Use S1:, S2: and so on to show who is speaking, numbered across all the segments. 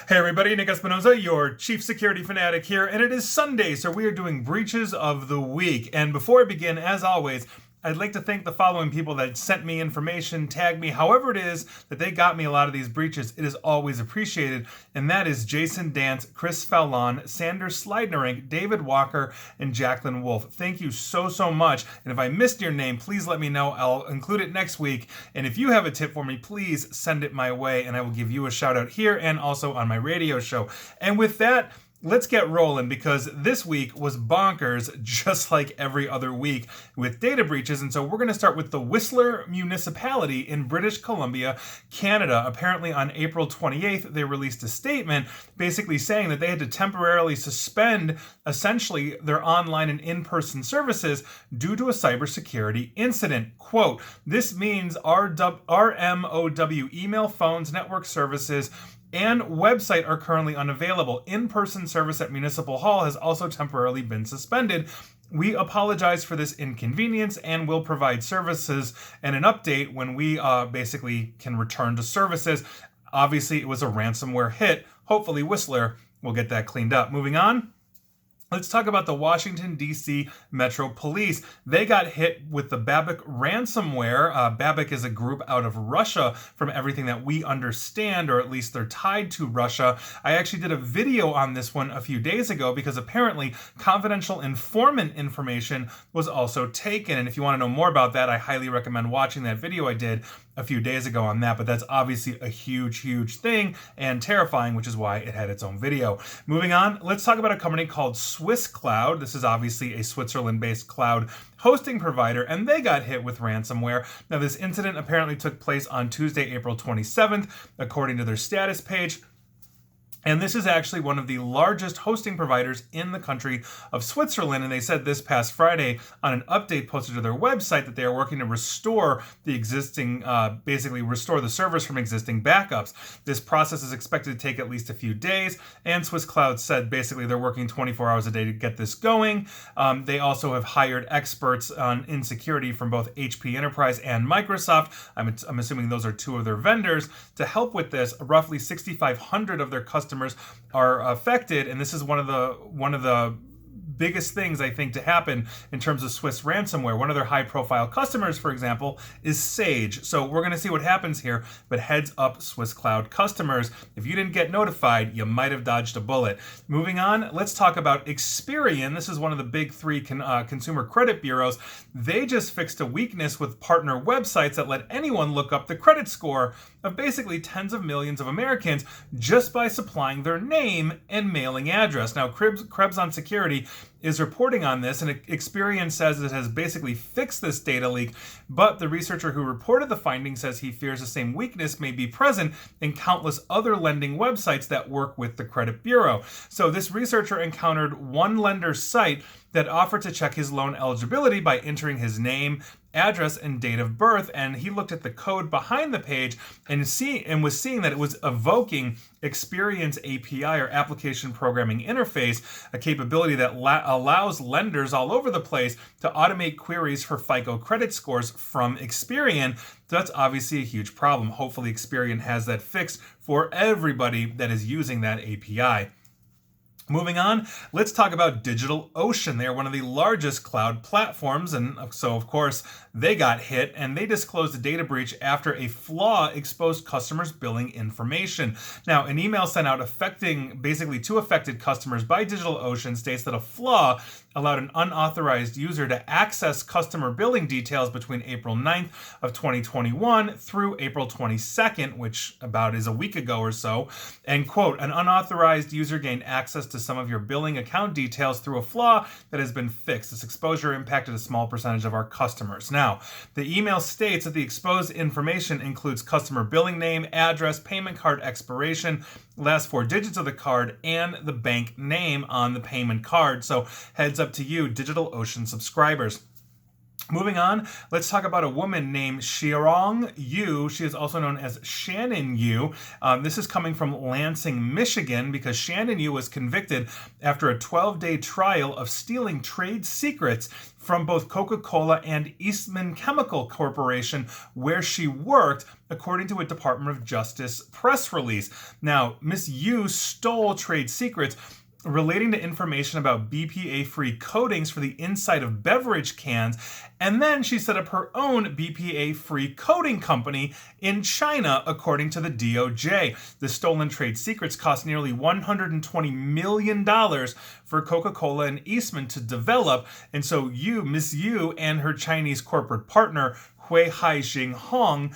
S1: Hey everybody, Nick Espinoza, your chief security fanatic here, and it is Sunday, so we are doing breaches of the week. And before I begin, as always, I'd like to thank the following people that sent me information, tagged me, however it is that they got me a lot of these breaches. It is always appreciated, and that is Jason Dance, Chris Fallon, Sanders Slidnerink, David Walker, and Jacqueline Wolf. Thank you so much, and if I missed your name, please let me know. I'll include it next week, and if you have a tip for me, please send it my way, and I will give you a shout out here and also on my radio show. And with that, let's get rolling, because this week was bonkers, just like every other week with data breaches. And so we're going to start with the Whistler municipality in British Columbia, Canada. Apparently on April 28th, they released a statement basically saying that they had to temporarily suspend essentially their online and in-person services due to a cybersecurity incident. Quote, "This means RMOW email, phones, network services, and website are currently unavailable. In-person service at Municipal Hall has also temporarily been suspended. We apologize for this inconvenience and will provide services and an update when we basically can return to services." Obviously, it was a ransomware hit. Hopefully, Whistler will get that cleaned up. Moving on. Let's talk about the Washington, D.C. Metro Police. They got hit with the Babic ransomware. Babic is a group out of Russia, from everything that we understand, or at least they're tied to Russia. I actually did a video on this one a few days ago because apparently confidential informant information was also taken. And if you want to know more about that, I highly recommend watching that video I did a few days ago on that, but that's obviously a huge thing and terrifying, which is why it had its own video. Moving on, let's talk about a company called Swiss Cloud. This is obviously a Switzerland-based cloud hosting provider, and they got hit with ransomware. Now, this incident apparently took place on Tuesday, April 27th, according to their status page. And this is actually one of the largest hosting providers in the country of Switzerland. And they said this past Friday on an update posted to their website that they are working to restore the existing, basically restore the servers from existing backups. This process is expected to take at least a few days. And Swiss Cloud said basically they're working 24 hours a day to get this going. They also have hired experts in security from both HP Enterprise and Microsoft. I'm assuming those are two of their vendors to help with this. Roughly 6,500 of their customers are affected, and this is one of the biggest things I think to happen in terms of Swiss ransomware. One of their high-profile customers, for example, is Sage. So we're going to see what happens here, but heads up, Swiss Cloud customers. If you didn't get notified, you might have dodged a bullet. Moving on, let's talk about Experian. This is one of the big three consumer credit bureaus. They just fixed a weakness with partner websites that let anyone look up the credit score of basically tens of millions of Americans just by supplying their name and mailing address. Now, Krebs on Security is reporting on this, and Experian says it has basically fixed this data leak, but the researcher who reported the findings says he fears the same weakness may be present in countless other lending websites that work with the credit bureau. So this researcher encountered one lender's site that offered to check his loan eligibility by entering his name, address, and date of birth, and he looked at the code behind the page and was seeing that it was evoking Experian's API, or Application Programming Interface, a capability that allows lenders all over the place to automate queries for FICO credit scores from Experian. So that's obviously a huge problem. Hopefully Experian has that fixed for everybody that is using that API. Moving on, let's talk about DigitalOcean. They are one of the largest cloud platforms, and so of course they got hit, and they disclosed a data breach after a flaw exposed customers' billing information. Now, an email sent out affecting basically two affected customers by DigitalOcean states that a flaw allowed an unauthorized user to access customer billing details between April 9th of 2021 through April 22nd, which about is a week ago or so. And quote, "An unauthorized user gained access to some of your billing account details through a flaw that has been fixed. This exposure impacted a small percentage of our customers." Now, the email states that the exposed information includes customer billing name, address, payment card expiration, last four digits of the card, and the bank name on the payment card. So heads up to you, DigitalOcean subscribers. Moving on, let's talk about a woman named Xiaorong Yu. She is also known as Shannon Yu. This is coming from Lansing, Michigan, because Shannon Yu was convicted after a 12-day trial of stealing trade secrets from both Coca-Cola and Eastman Chemical Corporation, where she worked, according to a Department of Justice press release. Now, Miss Yu stole trade secrets relating to information about BPA-free coatings for the inside of beverage cans, and then she set up her own BPA-free coating company in China, according to the DOJ. The stolen trade secrets cost nearly $120 million for Coca-Cola and Eastman to develop, and so Miss Yu, and her Chinese corporate partner, Hui Haijing Hong,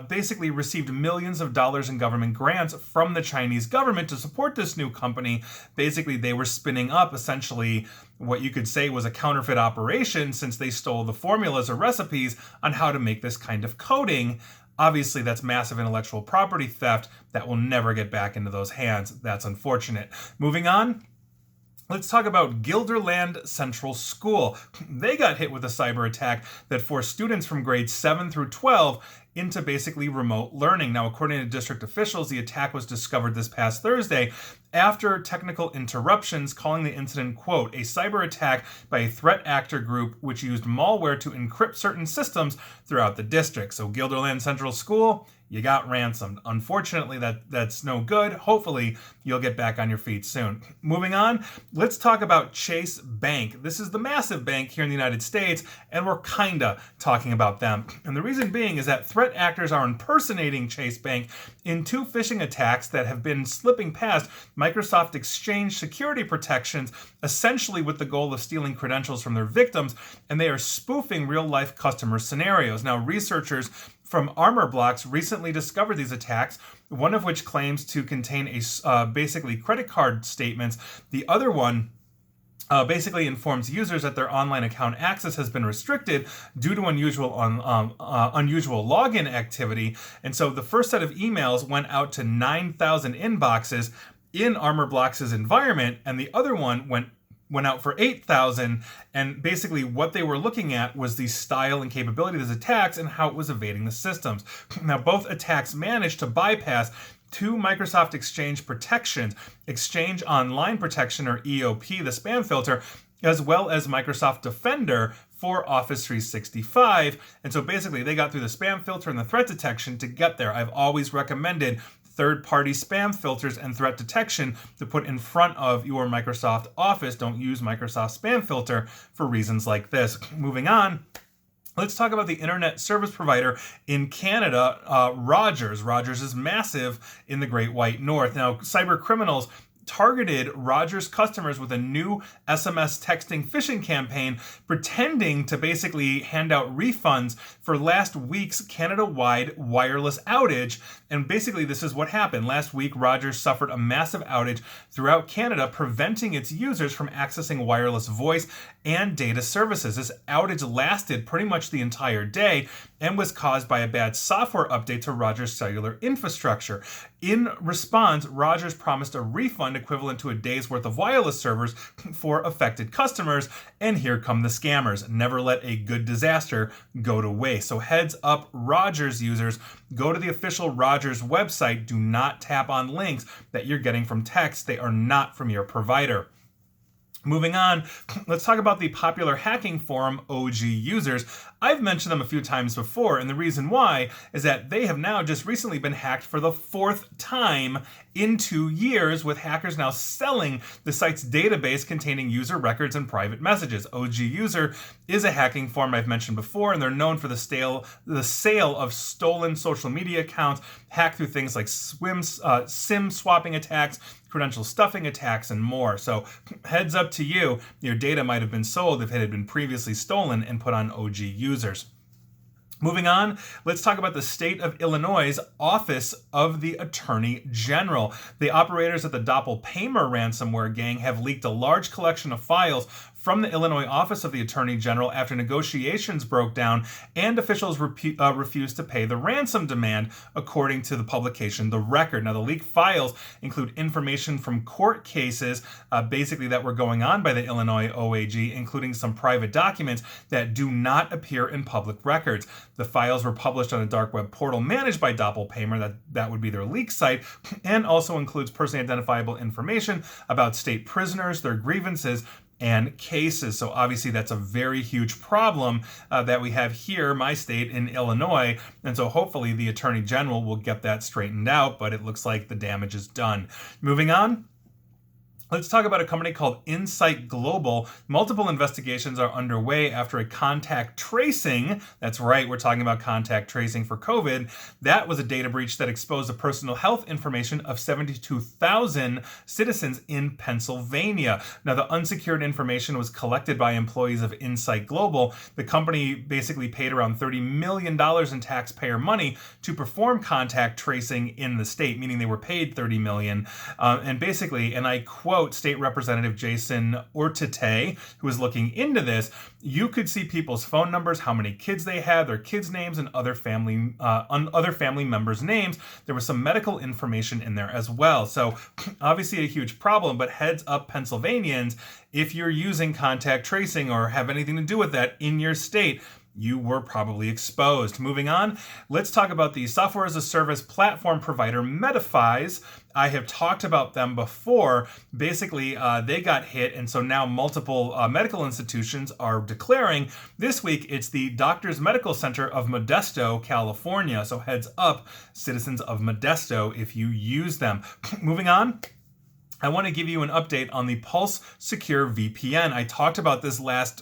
S1: basically received millions of dollars in government grants from the Chinese government to support this new company. Basically, they were spinning up essentially what you could say was a counterfeit operation, since they stole the formulas or recipes on how to make this kind of coating. Obviously, that's massive intellectual property theft that will never get back into those hands. That's unfortunate. Moving on. Let's talk about Guilderland Central School. They got hit with a cyber attack that forced students from grades 7 through 12 into basically remote learning. Now, according to district officials, the attack was discovered this past Thursday after technical interruptions, calling the incident, quote, a cyber attack by a threat actor group which used malware to encrypt certain systems throughout the district. So Guilderland Central School, you got ransomed. Unfortunately, that's no good. Hopefully, you'll get back on your feet soon. Moving on, let's talk about Chase Bank. This is the massive bank here in the United States, and we're kinda talking about them. And the reason being is that threat actors are impersonating Chase Bank in two phishing attacks that have been slipping past Microsoft Exchange security protections, essentially with the goal of stealing credentials from their victims, and they are spoofing real-life customer scenarios. Now, researchers from Armor Blocks recently discovered these attacks, one of which claims to contain basically credit card statements. The other one basically informs users that their online account access has been restricted due to unusual login activity. And so the first set of emails went out to 9,000 inboxes in Armor Blocks' environment, and the other one went out for 8,000, and basically what they were looking at was the style and capability of these attacks and how it was evading the systems. Now, both attacks managed to bypass two Microsoft Exchange protections, Exchange Online Protection, or EOP, the spam filter, as well as Microsoft Defender for Office 365. And so basically they got through the spam filter and the threat detection to get there. I've always recommended third-party spam filters and threat detection to put in front of your Microsoft Office. Don't use Microsoft Spam Filter for reasons like this. Moving on. Let's talk about the internet service provider in Canada, Rogers. Rogers is massive in the Great White North. Now, cyber criminals targeted Rogers customers with a new SMS texting phishing campaign, pretending to basically hand out refunds for last week's Canada-wide wireless outage. And basically, this is what happened. Last week, Rogers suffered a massive outage throughout Canada, preventing its users from accessing wireless voice and data services. This outage lasted pretty much the entire day and was caused by a bad software update to Rogers' cellular infrastructure. In response, Rogers promised a refund equivalent to a day's worth of wireless servers for affected customers, and here come the scammers. Never let a good disaster go to waste. So heads up, Rogers users, go to the official Rogers website. Do not tap on links that you're getting from text. They are not from your provider. Moving on, let's talk about the popular hacking forum OG Users. I've mentioned them a few times before, and the reason why is that they have now just recently been hacked for the fourth time in 2 years, with hackers now selling the site's database containing user records and private messages. OG User is a hacking forum I've mentioned before, and they're known for the sale of stolen social media accounts, hacked through things like SIM swapping attacks, credential stuffing attacks, and more. So heads up to you, your data might have been sold if it had been previously stolen and put on OG Users. Moving on, let's talk about the state of Illinois' Office of the Attorney General. The operators of the Doppelpaymer ransomware gang have leaked a large collection of files from the Illinois Office of the Attorney General after negotiations broke down and officials refused to pay the ransom demand, according to the publication The Record. Now, the leaked files include information from court cases, basically that were going on by the Illinois OAG, including some private documents that do not appear in public records. The files were published on a dark web portal managed by Doppelpaymer, that would be their leak site, and also includes personally identifiable information about state prisoners, their grievances, and cases. So obviously that's a very huge problem that we have here, my state in Illinois. And so hopefully the Attorney General will get that straightened out, but it looks like the damage is done. Moving on. Let's talk about a company called Insight Global. Multiple investigations are underway after a contact tracing, that's right, we're talking about contact tracing for COVID. That was a data breach that exposed the personal health information of 72,000 citizens in Pennsylvania. Now, the unsecured information was collected by employees of Insight Global. The company basically paid around $30 million in taxpayer money to perform contact tracing in the state, meaning they were paid $30 million. And basically, and I quote, State Representative Jason Ortete, who was looking into this, you could see people's phone numbers, how many kids they had, their kids' names, and other family members' names. There was some medical information in there as well. So obviously a huge problem, but heads up, Pennsylvanians, if you're using contact tracing or have anything to do with that in your state, you were probably exposed. Moving on, let's talk about the software as a service platform provider Medify's. I have talked about them before. Basically, they got hit, and so now multiple medical institutions are declaring. This week, it's the Doctors Medical Center of Modesto, California. So heads up, citizens of Modesto, if you use them. Moving on. I want to give you an update on the Pulse Secure VPN. I talked about this last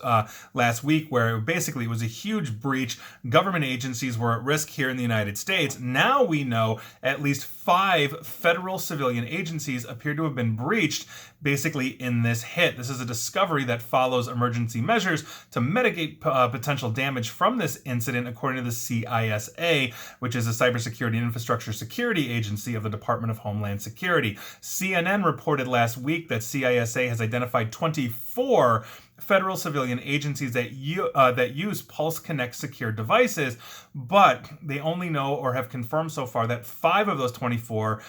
S1: week, where basically it was a huge breach. Government agencies were at risk here in the United States. Now we know at least 5 federal civilian agencies appear to have been breached basically in this hit. This is a discovery that follows emergency measures to mitigate potential damage from this incident, according to the CISA, which is a cybersecurity and infrastructure security agency of the Department of Homeland Security. CNN reported last week that CISA has identified 24 federal civilian agencies that use Pulse Connect secure devices, but they only know or have confirmed so far that 5 of those 24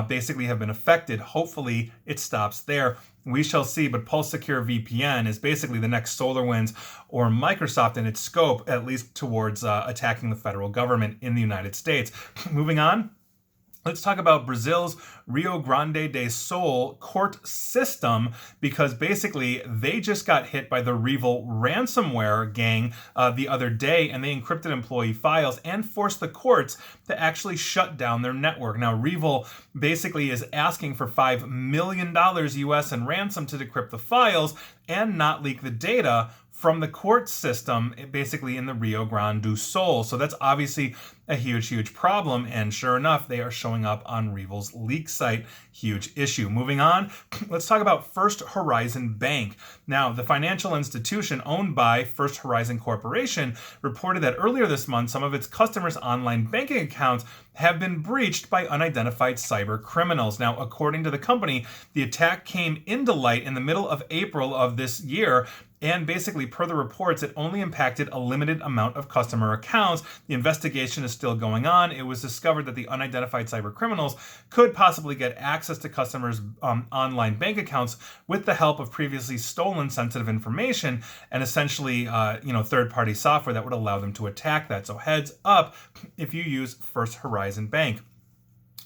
S1: basically have been affected. Hopefully it stops there. We shall see, but Pulse Secure VPN is basically the next SolarWinds or Microsoft in its scope, at least towards attacking the federal government in the United States. Moving on. Let's talk about Brazil's Rio Grande do Sul court system, because basically they just got hit by the Revil ransomware gang the other day, and they encrypted employee files and forced the courts to actually shut down their network. Now, Revil basically is asking for $5 million US in ransom to decrypt the files and not leak the data from the court system, basically in the Rio Grande do Sul. So that's obviously a huge problem, and sure enough, they are showing up on Revil's leak site. Huge issue. Moving on, let's talk about First Horizon Bank. Now, the financial institution owned by First Horizon Corporation reported that earlier this month, some of its customers' online banking accounts have been breached by unidentified cyber criminals. Now, according to the company, the attack came into light in the middle of April of this year, and basically, per the reports, it only impacted a limited amount of customer accounts. The investigation is still going on. It was discovered that the unidentified cyber criminals could possibly get access to customers' online bank accounts with the help of previously stolen sensitive information and essentially, third-party software that would allow them to attack that. So heads up if you use First Horizon Bank.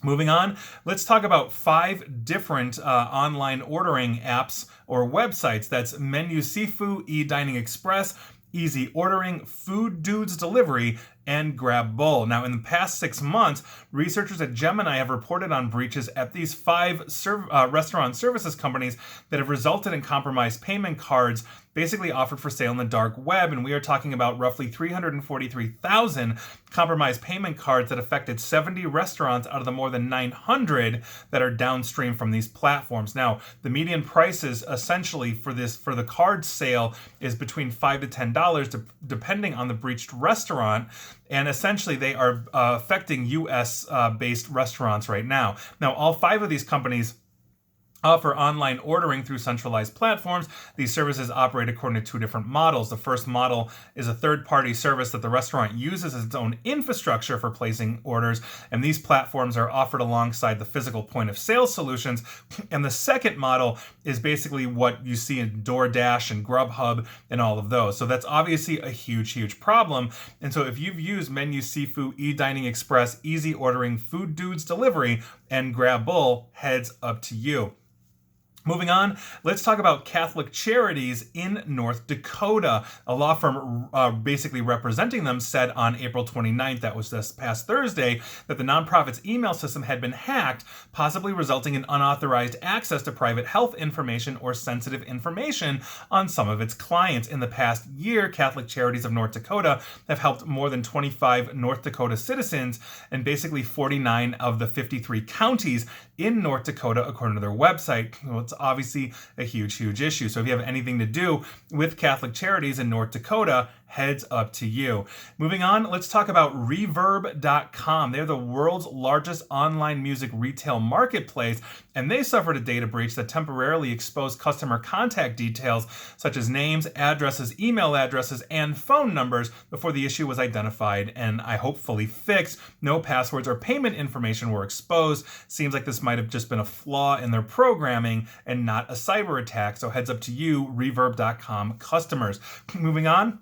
S1: Moving on, let's talk about 5 different online ordering apps or websites. That's Menu Sifu, eDining Express, Easy Ordering, Food Dudes Delivery, and Grab Bowl. Now, in the past 6 months, researchers at Gemini have reported on breaches at these 5 restaurant services companies that have resulted in compromised payment cards basically offered for sale in the dark web, and we are talking about roughly 343,000 compromised payment cards that affected 70 restaurants out of the more than 900 that are downstream from these platforms. Now, the median prices essentially for the card sale is between $5 to $10 depending on the breached restaurant, and essentially they are affecting US based restaurants right now. Now, all 5 of these companies offer online ordering through centralized platforms. These services operate according to two different models. The first model is a third-party service that the restaurant uses as its own infrastructure for placing orders, and these platforms are offered alongside the physical point-of-sale solutions. And the second model is basically what you see in DoorDash and Grubhub and all of those. So that's obviously a huge, huge problem. And so if you've used Menu Sifu, eDining Express, Easy Ordering, Food Dudes Delivery, and Grabbull, heads up to you. Moving on, let's talk about Catholic Charities in North Dakota. A law firm basically representing them said on April 29th, that was this past Thursday, that the nonprofit's email system had been hacked, possibly resulting in unauthorized access to private health information or sensitive information on some of its clients. In the past year, Catholic Charities of North Dakota have helped more than 25 North Dakota citizens and basically 49 of the 53 counties in North Dakota, according to their website. Well, it's obviously a huge, huge issue. So if you have anything to do with Catholic Charities in North Dakota, heads up to you. Moving on, let's talk about Reverb.com. They're the world's largest online music retail marketplace, and they suffered a data breach that temporarily exposed customer contact details such as names, addresses, email addresses, and phone numbers before the issue was identified and hopefully fixed. No passwords or payment information were exposed. Seems like this might have just been a flaw in their programming and not a cyber attack. So heads up to you, Reverb.com customers. Moving on,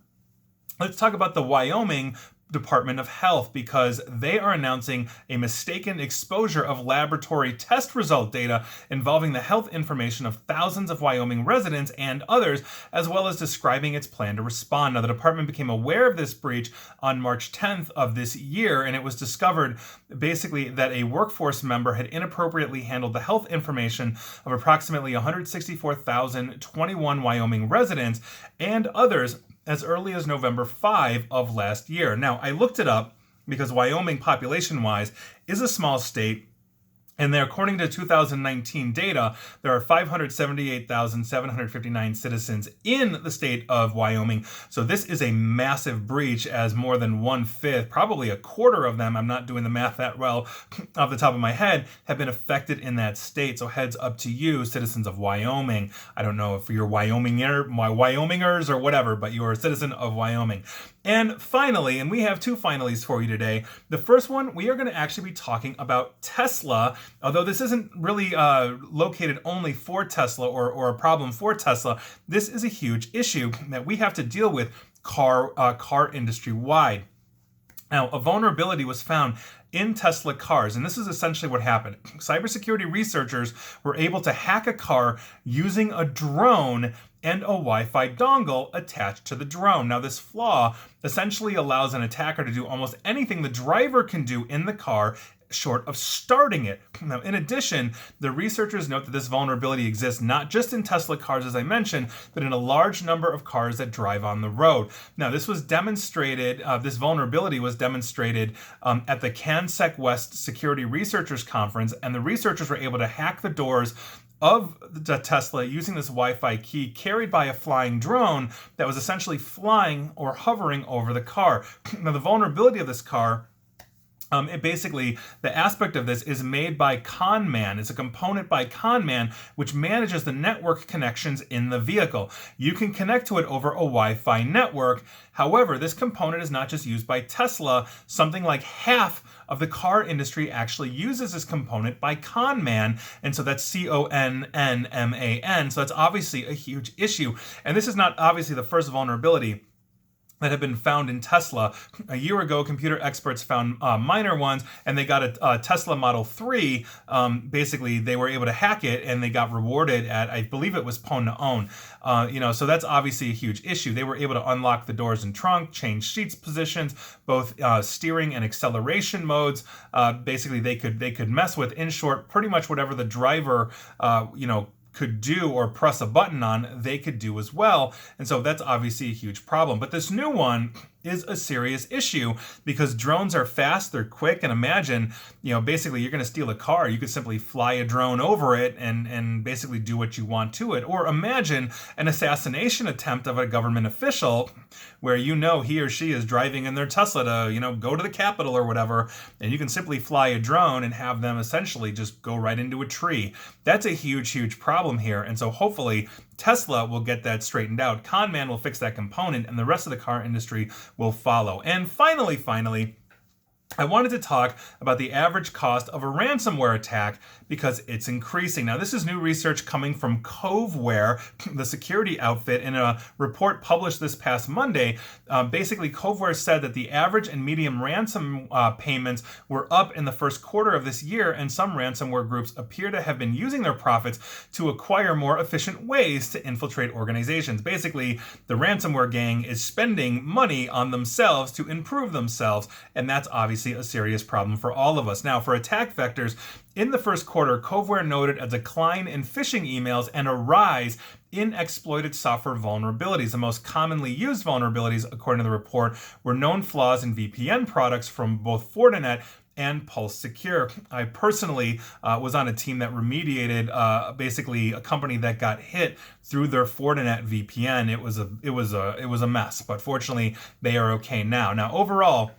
S1: let's talk about the Wyoming Department of Health, because they are announcing a mistaken exposure of laboratory test result data involving the health information of thousands of Wyoming residents and others, as well as describing its plan to respond. Now, the department became aware of this breach on March 10th of this year, and it was discovered basically that a workforce member had inappropriately handled the health information of approximately 164,021 Wyoming residents and others as early as November 5 of last year. Now, I looked it up because Wyoming, population-wise, is a small state, and there, according to 2019 data, there are 578,759 citizens in the state of Wyoming. So this is a massive breach, as more than 1/5, probably a quarter of them, I'm not doing the math that well off the top of my head, have been affected in that state. So heads up to you, citizens of Wyoming. I don't know if you're Wyomingers or whatever, but you are a citizen of Wyoming. And finally, and we have two finalies for you today. The first one, we are going to actually be talking about Tesla, although this isn't really located only for Tesla or a problem for Tesla. This is a huge issue that we have to deal with car industry wide. Now, a vulnerability was found in Tesla cars, and this is essentially what happened. Cybersecurity researchers were able to hack a car using a drone and a Wi-Fi dongle attached to the drone. Now, this flaw essentially allows an attacker to do almost anything the driver can do in the car short of starting it. Now, in addition, the researchers note that this vulnerability exists not just in Tesla cars, as I mentioned, but in a large number of cars that drive on the road. Now, this was demonstrated, this vulnerability was demonstrated at the CanSec West Security Researchers Conference, and the researchers were able to hack the doors of the Tesla using this Wi-Fi key carried by a flying drone that was essentially flying or hovering over the car. Now, the vulnerability of this car, the aspect of this is made by Conman. It's a component by Conman which manages the network connections in the vehicle. You can connect to it over a Wi-Fi network. However, this component is not just used by Tesla. Something like half of the car industry actually uses this component by Conman, and so that's Connman. So that's obviously a huge issue. And this is not obviously the first vulnerability that have been found in Tesla. A year ago, computer experts found minor ones, and they got a Tesla Model 3. Basically, they were able to hack it, and they got rewarded at, I believe it was Pwn to Own. So that's obviously a huge issue. They were able to unlock the doors and trunk, change seats positions, both steering and acceleration modes. Basically, they could mess with, in short, pretty much whatever the driver, could do or press a button on, they could do as well. And so that's obviously a huge problem. But this new one is a serious issue because drones are fast, they're quick, and imagine, basically you're going to steal a car. You could simply fly a drone over it and basically do what you want to it. Or imagine an assassination attempt of a government official where he or she is driving in their Tesla to, go to the Capitol or whatever, and you can simply fly a drone and have them essentially just go right into a tree. That's a huge, huge problem here. And so hopefully Tesla will get that straightened out. Conman will fix that component, and the rest of the car industry will follow. And finally, I wanted to talk about the average cost of a ransomware attack because it's increasing. Now, this is new research coming from Coveware, the security outfit, in a report published this past Monday. Basically, Coveware said that the average and median ransom payments were up in the first quarter of this year, and some ransomware groups appear to have been using their profits to acquire more efficient ways to infiltrate organizations. Basically, the ransomware gang is spending money on themselves to improve themselves, and that's obviously a serious problem for all of us. Now, for attack vectors, in the first quarter, Coveware noted a decline in phishing emails and a rise in exploited software vulnerabilities. The most commonly used vulnerabilities, according to the report, were known flaws in VPN products from both Fortinet and Pulse Secure. I personally was on a team that remediated basically a company that got hit through their Fortinet VPN. It was a mess, but fortunately they are okay now. Now, overall,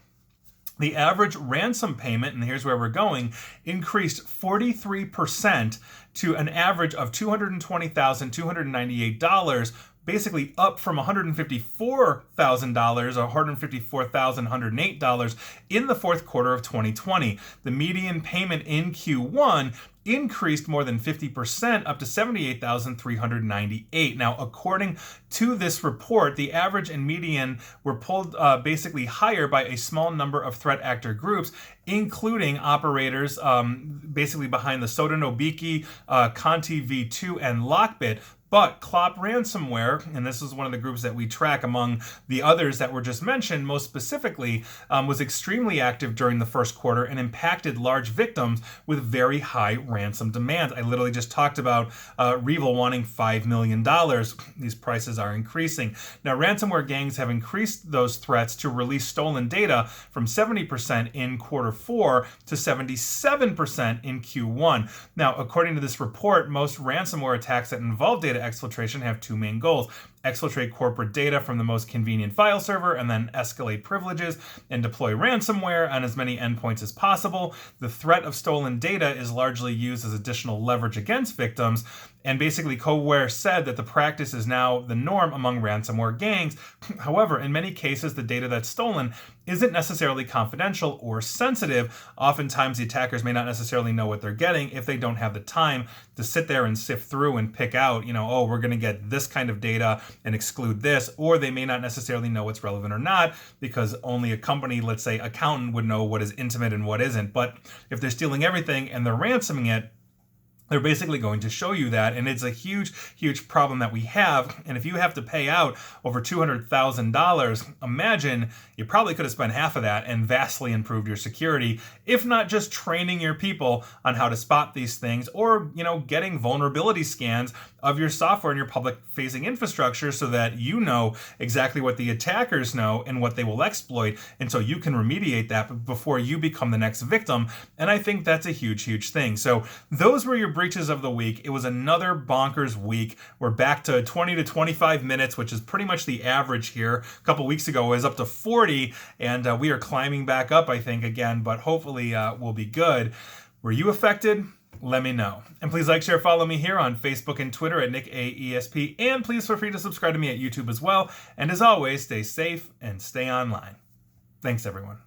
S1: the average ransom payment, and here's where we're going, increased 43% to an average of $220,298, basically up from $154,000 or $154,108 in the fourth quarter of 2020. The median payment in Q1 increased more than 50%, up to $78,398. Now, according to this report, the average and median were pulled basically higher by a small number of threat actor groups, including operators basically behind the Sodanobiki, Conti V2, and Lockbit. But Clop Ransomware, and this is one of the groups that we track among the others that were just mentioned, most specifically, was extremely active during the first quarter and impacted large victims with very high ransom demands. I literally just talked about Revil wanting $5 million. These prices are increasing. Now, ransomware gangs have increased those threats to release stolen data from 70% in quarter 4 to 77% in Q1. Now, according to this report, most ransomware attacks that involve data exfiltration have two main goals: exfiltrate corporate data from the most convenient file server, and then escalate privileges and deploy ransomware on as many endpoints as possible. The threat of stolen data is largely used as additional leverage against victims, and basically Coveware said that the practice is now the norm among ransomware gangs. However, in many cases, the data that's stolen isn't necessarily confidential or sensitive. Oftentimes, the attackers may not necessarily know what they're getting if they don't have the time to sit there and sift through and pick out, oh, we're going to get this kind of data and exclude this, or they may not necessarily know what's relevant or not because only a company, let's say accountant, would know what is intimate and what isn't. But if they're stealing everything and they're ransoming it, they're basically going to show you that, and it's a huge, huge problem that we have. And if you have to pay out over $200,000, imagine you probably could have spent half of that and vastly improved your security, if not just training your people on how to spot these things, or getting vulnerability scans of your software and your public-facing infrastructure so that you know exactly what the attackers know and what they will exploit, and so you can remediate that before you become the next victim. And I think that's a huge, huge thing. So those were your breaches of the week. It was another bonkers week. We're back to 20 to 25 minutes, which is pretty much the average here. A couple weeks ago it was up to 40, and we are climbing back up, I think, again, but hopefully we'll be good. Were you affected? Let me know. And please like, share, follow me here on Facebook and Twitter at NickAESP, and please feel free to subscribe to me at YouTube as well. And as always, stay safe and stay online. Thanks, everyone.